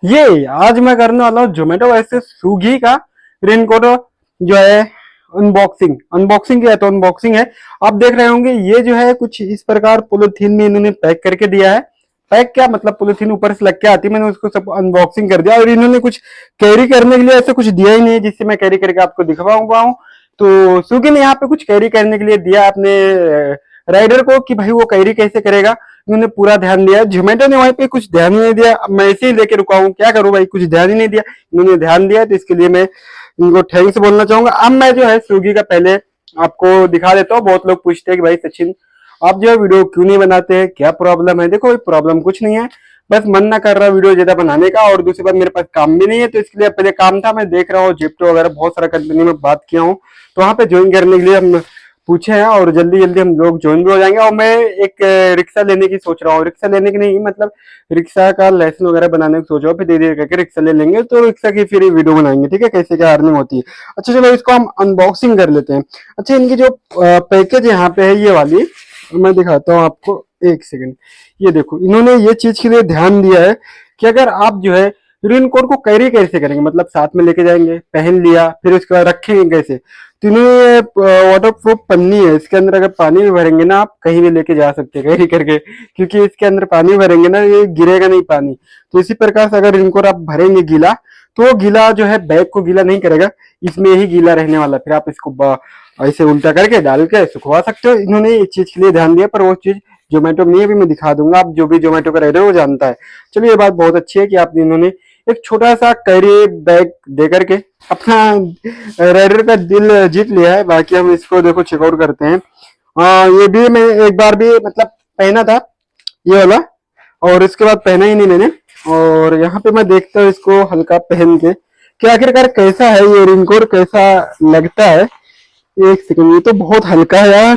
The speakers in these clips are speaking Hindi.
ये आज मैं करने वाला हूँ जोमेटो वैसे स्विगी का रेनकोट जो है अनबॉक्सिंग। अनबॉक्सिंग किया तो अनबॉक्सिंग है। आप देख रहे होंगे ये जो है कुछ इस प्रकार पॉलिथीन में इन्होंने पैक करके दिया है। पैक क्या मतलब पॉलिथीन ऊपर से लग के आती है, मैंने उसको सब अनबॉक्सिंग कर दिया और इन्होंने कुछ कैरी करने के लिए ऐसा कुछ दिया ही नहीं जिससे मैं कैरी करके आपको दिखवाऊंगा हूँ। तो स्विगी ने यहाँ पे कुछ कैरी करने के लिए दिया अपने राइडर को कि भाई वो कैरी कैसे करेगा। इन्होंने पूरा ध्यान दिया। जोमेटो ने वहीं पे कुछ ध्यान ही नहीं दिया। अब मैं ऐसे ही लेके रुका हूँ, क्या करूँ भाई, कुछ ध्यान ही नहीं दिया। इन्होंने ध्यान दिया तो इसके लिए मैं इनको थैंक्स बोलना चाहूंगा। अब मैं जो है स्विगी का पहले आपको दिखा देता हूँ। बहुत लोग पूछते हैं कि भाई सचिन आप जो है वीडियो क्यों नहीं बनाते हैं, क्या प्रॉब्लम है। देखो प्रॉब्लम कुछ नहीं है, बस मन ना कर रहा वीडियो ज्यादा बनाने का, और दूसरी बात मेरे पास काम भी नहीं है। तो इसके लिए पहले काम था, मैं देख रहा हूँ जिप्टो वगैरह बहुत सारा कंपनी में बात किया हूँ, तो वहां पे ज्वाइन करने के लिए हम पूछे हैं और जल्दी जल्दी हम लोग ज्वाइन भी हो जाएंगे। और मैं एक रिक्शा लेने की सोच रहा हूँ। रिक्शा लेने की नहीं मतलब रिक्शा का लाइसेंस वगैरह बनाने की सोच रहा हूँ। फिर धीरे धीरे करके रिक्शा ले लेंगे तो रिक्शा की फिर वीडियो बनाएंगे, ठीक है, कैसे क्या अर्निंग होती है। अच्छा चलो इसको हम अनबॉक्सिंग कर लेते हैं। अच्छा इनकी जो पैकेज यहाँ पे है ये वाली मैं दिखाता हूँ आपको, एक सेकंड। ये देखो इन्होंने ये चीज के लिए ध्यान दिया है कि अगर आप जो है रेनकोट को कैरी कैसे करेंगे, मतलब साथ में लेके जाएंगे, पहन लिया, फिर उसके बाद रखेंगे कैसे। तो इन्होंने वाटर प्रूफ पन्नी है, इसके अंदर अगर पानी भी भरेंगे ना आप कहीं भी लेके जा सकते हैं कैरी करके, क्योंकि इसके अंदर पानी भरेंगे ना ये गिरेगा नहीं पानी। तो इसी प्रकार से अगर रेनकोट आप भरेंगे गीला तो वो गीला जो है बैग को गीला नहीं करेगा, इसमें ही गीला रहने वाला। फिर आप इसको ऐसे उल्टा करके डाल के सुखवा सकते हो। इन्होंने इस चीज के लिए ध्यान दिया, पर वो चीज जोमेटो में नहीं है, अभी मैं दिखा दूंगा। आप जो भी जोमेटो का राइडर वो जानता है। चलिए ये बात बहुत अच्छी है कि आप इन्होंने एक छोटा सा कैरी बैग दे करके अपना राइडर का दिल जीत लिया है। बाकी हम इसको देखो चेकआउट करते हैं। ये भी मैं एक बार भी मतलब पहना था ये वाला, और इसके बाद पहना ही नहीं मैंने। और यहाँ पे मैं देखता हूँ इसको हल्का पहन के कि आखिरकार कैसा है ये रेनकोट, कैसा लगता है। एक सेकंड, ये तो बहुत हल्का है यार,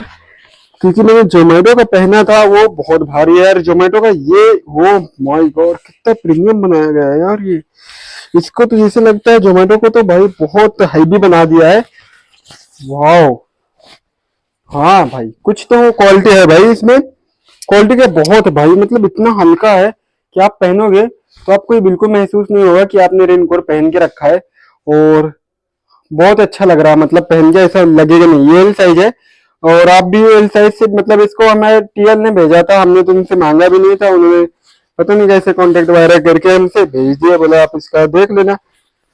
क्योंकि मैंने जोमेटो का पहना था वो बहुत भारी है यार। जोमेटो का ये वो माय गॉड कितना प्रीमियम बनाया गया है यार ये। इसको तो जैसे लगता है जोमेटो को तो भाई बहुत हैवी बना दिया है। वाओ, हाँ भाई कुछ तो क्वालिटी है भाई इसमें। क्वालिटी का बहुत है भाई, मतलब इतना हल्का है कि आप पहनोगे तो आपको ये बिल्कुल महसूस नहीं होगा कि आपने रेनकोट पहन के रखा है। और बहुत अच्छा लग रहा है, मतलब पहन के ऐसा लगेगा नहीं। ये एल साइज है और आप भी एल साइज से, मतलब इसको हमारे टीएल ने भेजा था, हमने तो उनसे मांगा भी नहीं था। उन्होंने पता नहीं कैसे कांटेक्ट वगैरह करके हमसे भेज दिया, बोला आप इसका देख लेना,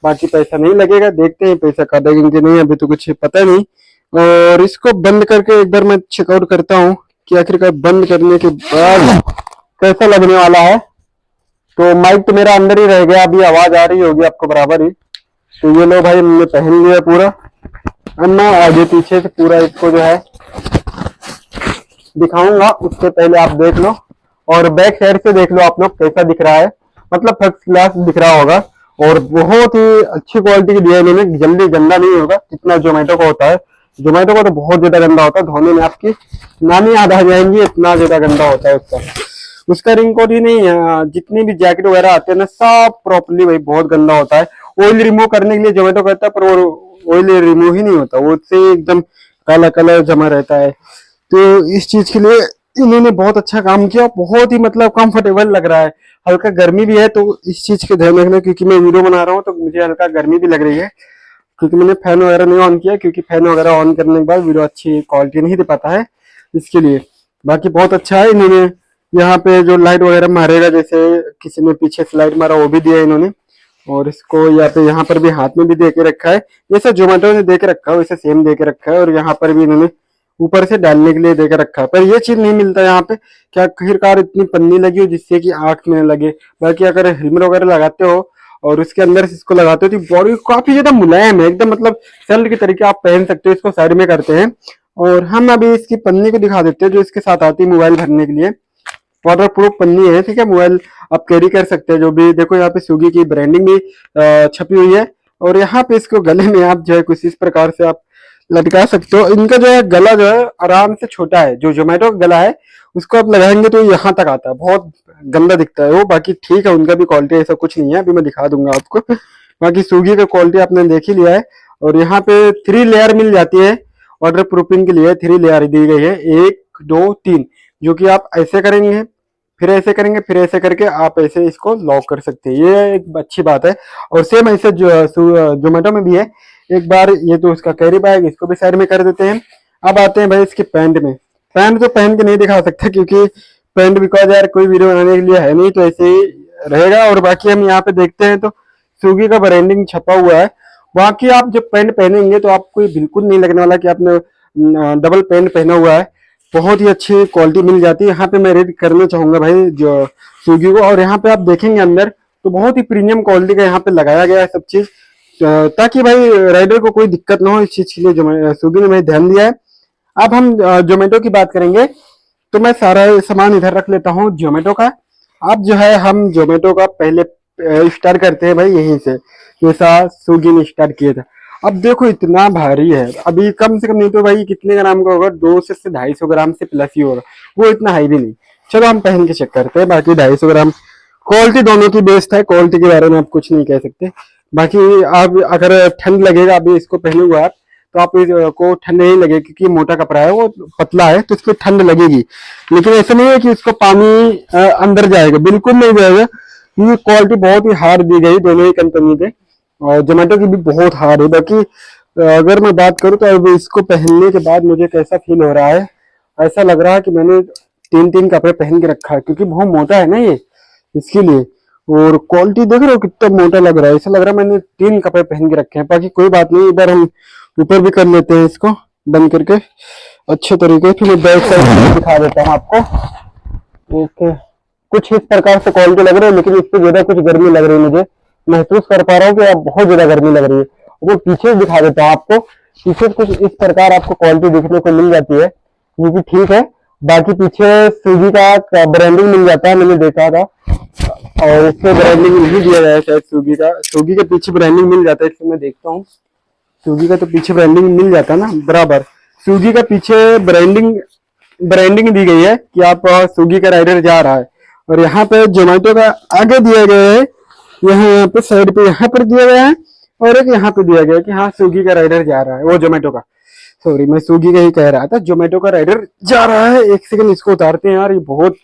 बाकी पैसा नहीं लगेगा। देखते हैं पैसा काटेंगे कि नहीं, अभी तो कुछ पता नहीं। और इसको बंद करके एक बार मैं चेकआउट करता हूँ कि आखिरकार बंद करने के बाद कैसा लगने वाला है। तो माइक तो मेरा अंदर ही रह गया, अभी आवाज आ रही होगी आपको बराबर ही। तो ये लो भाई हमने पहन लिया पूरा। अब मैं आगे पीछे से पूरा इसको जो है दिखाऊंगा, उससे पहले आप देख लो और बैक साइड से देख लो आप लोग कैसा दिख रहा है। मतलब फर्स्ट क्लास दिख रहा होगा और बहुत ही अच्छी क्वालिटी की दिया है इन्होंने। जल्दी गंदा नहीं होगा जितना जोमेटो का होता है। जोमेटो का तो बहुत ज्यादा गंदा होता है, धोने में आपकी नानी याद आ जाएंगी, इतना ज्यादा गंदा होता है उसका। उसका रिंग ही नहीं है, जितनी भी जैकेट वगैरह आते हैं ना सब प्रॉपरली भाई बहुत गंदा होता है। ऑयल रिमूव करने के लिए जोमेटो करता है पर वो ऑयल रिमूव ही नहीं होता, वो उससे एकदम काला कलर जमा रहता है। तो इस चीज के लिए इन्होंने बहुत अच्छा काम किया, बहुत ही मतलब कंफर्टेबल लग रहा है। हल्का गर्मी भी है तो इस चीज के ध्यान रखना, क्योंकि मैं वीडियो बना रहा हूँ तो मुझे हल्का गर्मी भी लग रही है, क्योंकि मैंने फैन वगैरह नहीं ऑन किया, क्योंकि फैन वगैरह ऑन करने के बाद वीडियो अच्छी क्वालिटी नहीं दे पाता है इसके लिए। बाकी बहुत अच्छा है इन्होंने। यहाँ पे जो लाइट वगैरह मारेगा, जैसे किसी ने पीछे से लाइट मारा वो भी दिया इन्होंने। और इसको यहाँ पर भी हाथ में भी दे के रखा है, जैसे जोमेटो ने दे के रखा है वैसे सेम दे के रखा है। और यहाँ पर भी इन्होंने ऊपर से डालने के लिए दे के रखा है, पर ये चीज नहीं मिलता यहाँ पे क्या आखिरकार इतनी पन्नी लगी हो जिससे कि आंख में लगे। बाकी अगर हेलमेट वगैरह लगाते हो और उसके अंदर से इसको लगाते हो तो बॉडी काफी ज्यादा मुलायम है एकदम, मतलब शर्ट के तरीके आप पहन सकते हो। इसको साइड में करते हैं और हम अभी इसकी पन्नी को दिखा देते हैं जो इसके साथ आती है मोबाइल भरने के लिए। वाटर प्रूफ पन्नी है, ठीक है, मोबाइल आप कैरी कर सकते हैं। जो भी देखो यहाँ पे स्विगी की ब्रांडिंग भी छपी हुई है। और यहाँ पे इसको गले में आप जो है कुछ इस प्रकार से आप लटका सकते हो। इनका जो है गला जो है आराम से छोटा है, जो जोमेटो का गला है उसको आप लगाएंगे तो यहाँ तक आता है, बहुत गंदा दिखता है वो। बाकी ठीक है, उनका भी क्वालिटी ऐसा कुछ नहीं है, अभी मैं दिखा दूंगा आपको। बाकी स्विगी का क्वालिटी आपने देख ही लिया है। और यहाँ पे 3 लेयर मिल जाती है वाटर प्रूफिंग के लिए, 3 लेयर दी गई है, 1 2 3, जो कि आप ऐसे करेंगे फिर ऐसे करेंगे, फिर ऐसे करके आप ऐसे इसको लॉक कर सकते हैं। ये एक अच्छी बात है। और सेम ऐसे जो जोमेटो में भी है। एक बार ये तो उसका कैरी बैग, इसको भी साइड में कर देते हैं। अब आते हैं भाई इसके पैंट में। पैंट तो पहन के नहीं दिखा सकता क्योंकि पैंट बिकॉज यार कोई वीडियो बनाने के लिए है नहीं, तो ऐसे ही रहेगा। और बाकी हम यहाँ पे देखते हैं तो स्विगी का ब्रांडिंग छपा हुआ है। बाकी आप जब पैंट पहनेंगे तो आपको ये बिल्कुल नहीं लगने वाला कि आपने डबल पैंट पहना हुआ है। बहुत ही अच्छी क्वालिटी मिल जाती है। यहाँ पे मैं रेट करना चाहूंगा भाई जो स्विगी को। और यहाँ पे आप देखेंगे अंदर तो बहुत ही प्रीमियम क्वालिटी का यहाँ पे लगाया गया है सब चीज, ताकि भाई राइडर को कोई दिक्कत ना हो। इस चीज के लिए जो स्विगी ने भाई ध्यान दिया है। अब हम जोमेटो की बात करेंगे तो मैं सारा सामान इधर रख लेता हूँ जोमेटो का। अब जो है हम जोमेटो का पहले स्टार्ट करते हैं भाई यहीं से, जैसा स्विगी ने स्टार्ट किया था। अब देखो इतना भारी है, अभी कम से कम नहीं तो भाई कितने ग्राम का होगा, 200 से 250 ग्राम से प्लस ही होगा, वो इतना हाई भी नहीं। चलो हम पहन के चेक करते हैं। बाकी 250 ग्राम क्वालिटी दोनों की बेस्ट है, क्वालिटी के बारे में आप कुछ नहीं कह सकते। बाकी आप अगर ठंड लगेगा अभी इसको पहने हुए आप, तो आप को ठंड नहीं लगेगी क्योंकि मोटा कपड़ा है, वो पतला है तो इसमें ठंड लगेगी। लेकिन ऐसा नहीं है कि इसको पानी अंदर जाएगा, बिल्कुल नहीं जाएगा क्योंकि क्वालिटी बहुत ही हार्ड दी गई दोनों ही कंपनी के। और जोमेटो की भी बहुत हार्ड है। बाकी अगर मैं बात करूँ तो अब इसको पहनने के बाद मुझे कैसा फील हो रहा है, ऐसा लग रहा है कि मैंने तीन तीन कपड़े पहन के रखा है क्योंकि बहुत मोटा है ना ये, इसके लिए। और क्वालिटी देख रहे हो कितना मोटा लग रहा है, ऐसा लग रहा है मैंने 3 कपड़े पहन के रखे हैं। बाकी कोई बात नहीं, इधर हम ऊपर भी कर लेते हैं इसको बंद करके अच्छे तरीके। फिर मैं बैक साइड दिखा देता हूँ आपको। ओके, कुछ इस प्रकार से क्वालिटी लग रही है, लेकिन इससे ज्यादा कुछ गर्मी लग रही है। मुझे महसूस कर पा रहा हूँ कि अब बहुत ज्यादा गर्मी लग रही है। वो पीछे दिखा देता हूँ आपको। पीछे कुछ इस प्रकार आपको क्वालिटी देखने को मिल जाती है, ये भी ठीक है। बाकी पीछे स्विगी का ब्रांडिंग मिल जाता है, मैंने देखा था। और इसमें ब्रांडिंग नहीं दिया गया है शायद स्विगी का, स्विगी के पीछे ब्रांडिंग मिल जाता है, इसमें मैं देखता हूँ। स्विगी का तो पीछे ब्रांडिंग मिल जाता है ना बराबर। स्विगी का पीछे ब्रांडिंग ब्रांडिंग दी गई है कि आप स्विगी का राइडर जा रहा है। और यहाँ पे जोमेटो का आगे दिया गया है, यहाँ पे साइड पे यहाँ पर दिया गया है, और एक यहाँ पे दिया गया है कि हाँ स्विगी का राइडर जा रहा है, वो जोमेटो का। सॉरी मैं स्विगी का ही कह रहा था, जोमेटो का राइडर जा रहा है। एक सेकंड इसको उतारते हैं यार, ये बहुत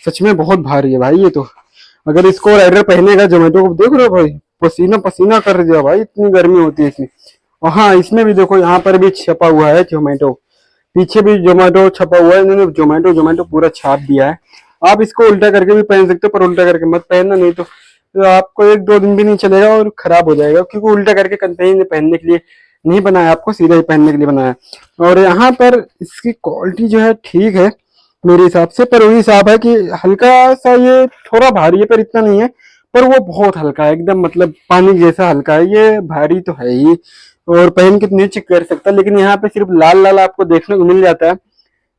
सच में बहुत भारी है भाई ये तो। अगर इसको राइडर पहनेगा जोमेटो को, देख रहे हो भाई पसीना पसीना कर दिया भाई, इतनी गर्मी होती है इसमें। और हाँ इसमें भी देखो यहाँ पर भी छपा हुआ है जोमेटो, पीछे भी जोमेटो छपा हुआ है, इन्होंने जोमेटो जोमेटो पूरा छाप दिया है। आप इसको उल्टा करके भी पहन सकते हो, पर उल्टा करके मत पहनना, नहीं तो आपको 1-2 दिन भी नहीं चलेगा और खराब हो जाएगा। क्योंकि उल्टा करके कंपनी ने पहनने के लिए नहीं बनाया, आपको सीधा ही पहनने के लिए बनाया। और यहाँ पर इसकी क्वालिटी जो है ठीक है मेरे हिसाब से, पर वही हिसाब है कि हल्का सा ये थोड़ा भारी है, पर इतना नहीं है। पर वो बहुत हल्का है एकदम, मतलब पानी जैसा हल्का है, ये भारी तो है ही। और पहन के नहीं चेक कर सकता, लेकिन यहाँ पे सिर्फ लाल लाल आपको देखने को मिल जाता है,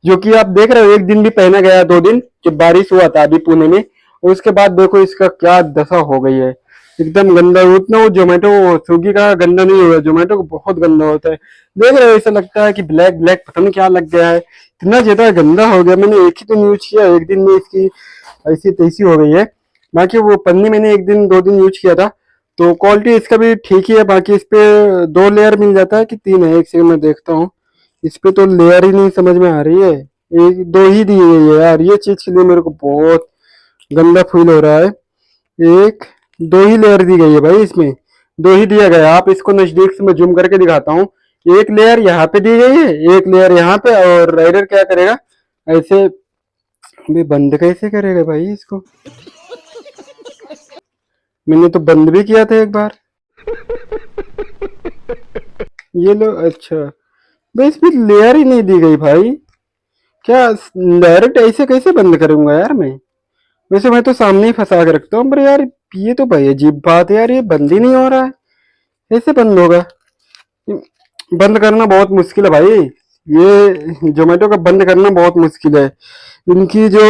जो कि आप देख रहे हो। एक दिन भी पहना गया, 2 दिन जब बारिश हुआ था अभी पुणे में, और उसके बाद देखो इसका क्या दशा हो गई है, एकदम गंदा। उतना वो जोमेटो स्विगी का गंदा नहीं हुआ, जोमेटो को बहुत गंदा होता है। देख रहे हो ऐसा लगता है कि ब्लैक ब्लैक पता नहीं क्या लग गया है, इतना ज्यादा गंदा हो गया। मैंने एक ही दिन यूज किया, एक दिन में इसकी ऐसी तैसी हो गई है। बाकी वो पन्नी मैंने 1-2 दिन यूज किया था, तो क्वालिटी इसका भी ठीक ही है। बाकी इस पे 2 लेयर मिल जाता है कि 3 है, एक सेकंड में देखता हूँ। इस पे तो लेयर ही नहीं समझ में आ रही है, एक दो ही दी गई है यार। ये चीज के लिए मेरे को बहुत गंदा फील हो रहा है। एक दो ही लेयर दी गई है भाई, इसमें 2 ही दिया गया है। आप इसको नजदीक से मैं जूम करके दिखाता हूँ। एक लेयर यहाँ पे दी गई है, एक लेयर यहाँ पे। और राइडर क्या करेगा ऐसे भी, बंद कैसे करेगा भाई इसको? मैंने तो बंद भी किया था एक बार। ये लो, अच्छा भाई इसमें लेयर ही नहीं दी गई भाई, क्या डायरेक्ट ऐसे कैसे बंद करूंगा यार मैं? वैसे मैं तो सामने ही फंसा के रखता हूँ, पर यार ये तो भाई अजीब बात है यार, ये बंद ही नहीं हो रहा है, कैसे बंद होगा? बंद करना बहुत मुश्किल है भाई, ये जोमेटो का बंद करना बहुत मुश्किल है। इनकी जो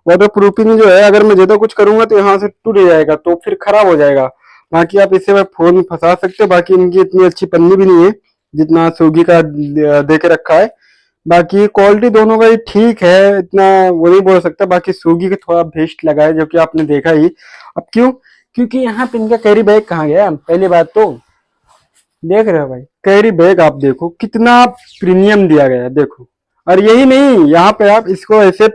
वाटर प्रूफिंग जो है, अगर मैं ज्यादा कुछ करूंगा तो यहाँ से टूट जाएगा, तो फिर खराब हो जाएगा। बाकी आप इसे फोन फंसा सकते हो। बाकी इनकी इतनी अच्छी पन्नी भी नहीं है जितना स्विगी का दे के रखा है। बाकी क्वालिटी दोनों का ही ठीक है, इतना वो नहीं बोल सकता। बाकी स्विगी का थोड़ा बेस्ट लगा है, जो कि आपने देखा ही। अब क्यों? क्योंकि यहाँ पे इनका कैरी बैग कहाँ गया, पहली बात तो देख रहे हो भाई, कैरी बैग आप देखो कितना प्रीमियम दिया गया है, देखो। और यही नहीं, यहाँ पे आप इसको ऐसे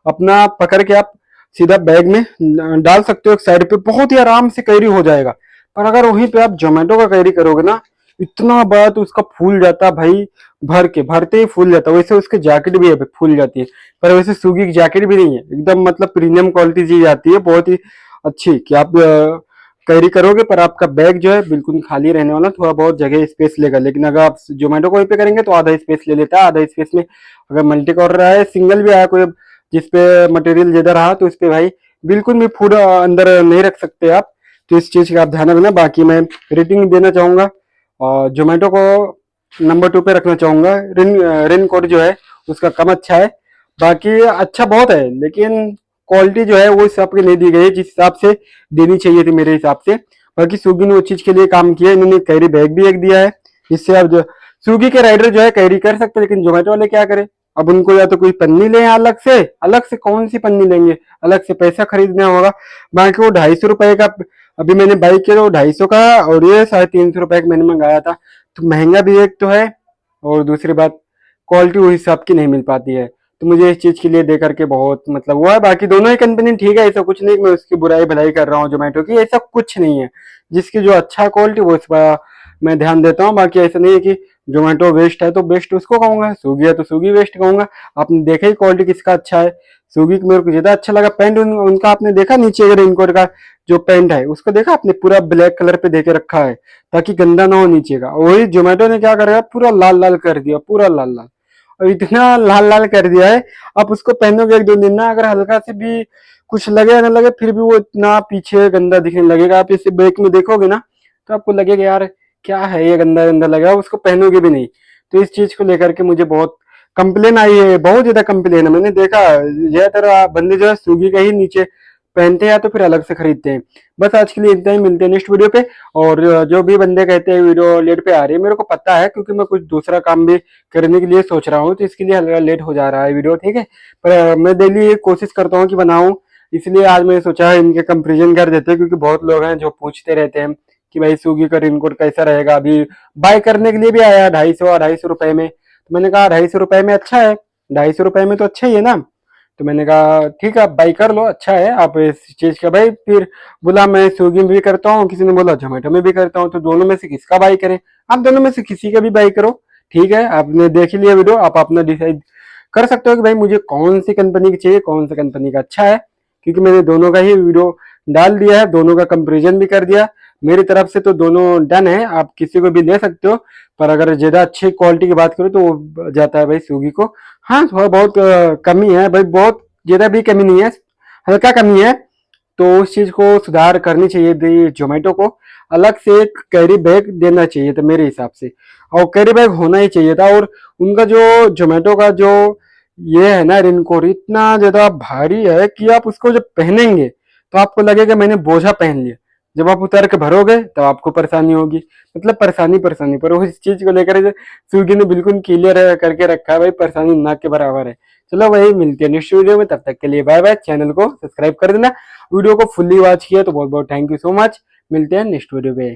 अपना पकड़ के आप सीधा बैग में डाल सकते हो एक साइड पे, बहुत ही आराम से कैरी हो जाएगा। पर अगर वहीं पे आप जोमेटो का कैरी करोगे ना, इतना बड़ा तो उसका फूल जाता है भाई, भर के भरते ही फूल जाता है। वैसे उसकी जैकेट भी है फूल जाती है, पर वैसे स्विगी की जैकेट भी नहीं है, एकदम मतलब प्रीमियम क्वालिटी चीज आती है, बहुत ही अच्छी कि आप कैरी करोगे। पर आपका बैग जो है बिल्कुल खाली रहने वाला, थोड़ा बहुत जगह स्पेस लेगा। लेकिन अगर आप जोमेटो को पे करेंगे तो आधा स्पेस ले लेता है, आधा स्पेस में अगर मल्टी का ऑर्डर आया है, सिंगल भी आया कोई जिसपे मटेरियल ज्यादा रहा, तो इस पे भाई बिल्कुल भी फूड अंदर नहीं रख सकते आप। तो इस चीज का आप ध्यान रखना। बाकी मैं रेटिंग देना चाहूंगा और जोमेटो को नंबर 2 पे रखना चाहूंगा। रिन कोड जो है उसका कम अच्छा है, बाकी अच्छा बहुत है, लेकिन क्वालिटी जो है वो इस हिसाब की नहीं दी गई है जिस हिसाब से देनी चाहिए थी मेरे हिसाब से। बाकी स्विगी ने उस चीज के लिए काम किया, इन्होंने कैरी बैग भी एक दिया है, जिससे अब जो स्विगी के राइडर जो है कैरी कर सकते हैं। लेकिन जोमेटो वाले क्या करें, अब उनको या तो कोई पन्नी ले अलग से कौन सी पन्नी लेंगे, अलग से पैसा खरीदना होगा। बाकी वो 250 रुपए का अभी मैंने बाई किया, वो 250 का, और ये 350 रुपए का मैंने मंगाया था। तो महंगा भी एक तो है, और दूसरी बात क्वालिटी उस हिसाब की नहीं मिल पाती है। तो मुझे इस चीज के लिए दे करके बहुत मतलब हुआ है। बाकी दोनों ही कंपनी ठीक है, ऐसा कुछ नहीं मैं उसकी बुराई भलाई कर रहा हूँ जोमेटो की, ऐसा कुछ नहीं है। जिसकी जो अच्छा क्वालिटी वो इस पर मैं ध्यान देता हूँ। बाकी ऐसा नहीं है कि जोमेटो वेस्ट है तो बेस्ट उसको कहूंगा, स्विगी है तो स्विगी वेस्ट कहूंगा। आपने देखा ही क्वालिटी किसका अच्छा है, स्विगी को मेरे को ज्यादा अच्छा लगा। पैंट उनका आपने देखा, नीचे अगर इनकोट का जो पैंट है उसको देखा आपने, पूरा ब्लैक कलर पे देके रखा है ताकि गंदा ना हो नीचे का। वही जोमेटो ने क्या करा, पूरा लाल लाल कर दिया, पूरा लाल लाल, और इतना लाल लाल कर दिया है। आप उसको पहनोगे 1-2 दिन ना, अगर हल्का से भी कुछ लगे या ना लगे, फिर भी वो इतना पीछे गंदा दिखने लगेगा। आप इसे बैक में देखोगे ना तो आपको लगेगा यार क्या है ये, गंदा गंदा लगा, उसको पहनोगे भी नहीं। तो इस चीज को लेकर के मुझे बहुत कंप्लेन आई है, बहुत ज्यादा कंप्लेन है। मैंने देखा ज्यादातर बंदे जो है स्विगी का ही नीचे पहनते हैं या तो फिर अलग से खरीदते हैं। बस आज के लिए इतना ही, मिलते हैं नेक्स्ट वीडियो पे। और जो भी बंदे कहते हैं वीडियो लेट पे आ रही है, मेरे को पता है क्योंकि मैं कुछ दूसरा काम भी करने के लिए सोच रहा हूँ, तो इसके लिए हल्का लेट हो जा रहा है वीडियो, ठीक है। पर मैं डेली कोशिश करता हूँ कि बनाऊं, इसलिए आज मैंने सोचा है इनके कंपेरिजन कर देते हैं, क्योंकि बहुत लोग हैं जो पूछते रहते हैं कि भाई स्विगी का रेनकोट कैसा रहेगा। अभी बाय करने के लिए भी आया 250 में, तो मैंने कहा 250 में अच्छा है, 250 में तो अच्छा ही है ना। तो मैंने कहा ठीक है आप बाई कर लो, अच्छा है। आप इस चीज का भाई फिर बोला मैं स्विगी में भी करता हूँ, किसी ने बोला जोमेटो में भी करता हूँ, तो दोनों में से किसका बाई करें। आप दोनों में से किसी का भी बाई करो, ठीक है। आपने देख ही लिया वीडियो, आप अपना डिसाइड कर सकते हो कि भाई मुझे कौन सी कंपनी की चाहिए, कौन सी कंपनी का अच्छा है। क्योंकि मैंने दोनों का ही वीडियो डाल दिया है, दोनों का कंपेरिजन भी कर दिया। मेरी तरफ से तो दोनों डन है, आप किसी को भी ले सकते हो। पर अगर ज्यादा अच्छी क्वालिटी की बात करो तो वो जाता है भाई स्विगी को। हाँ थोड़ा बहुत कमी है भाई, बहुत ज्यादा भी कमी नहीं है, हल्का कमी है। तो उस चीज को सुधार करनी चाहिए थी जोमेटो को, अलग से एक कैरी बैग देना चाहिए था मेरे हिसाब से, और कैरी बैग होना ही चाहिए था। और उनका जो जोमेटो का जो ये है ना रेनकोट, इतना ज्यादा भारी है कि आप उसको जब पहनेंगे तो आपको लगेगा मैंने बोझा पहन लिया। जब आप उतार के भरोगे तब आपको परेशानी होगी, मतलब परेशानी परेशानी। पर उस चीज को लेकर स्विगी ने बिल्कुल क्लियर करके रखा है भाई, परेशानी ना के बराबर है। चलो वही मिलती है नेक्स्ट वीडियो में, तब तक के लिए बाय बाय। चैनल को सब्सक्राइब कर देना, वीडियो को फुल्ली वॉच किया तो बहुत बहुत थैंक यू सो मच। मिलते हैं नेक्स्ट वीडियो पे।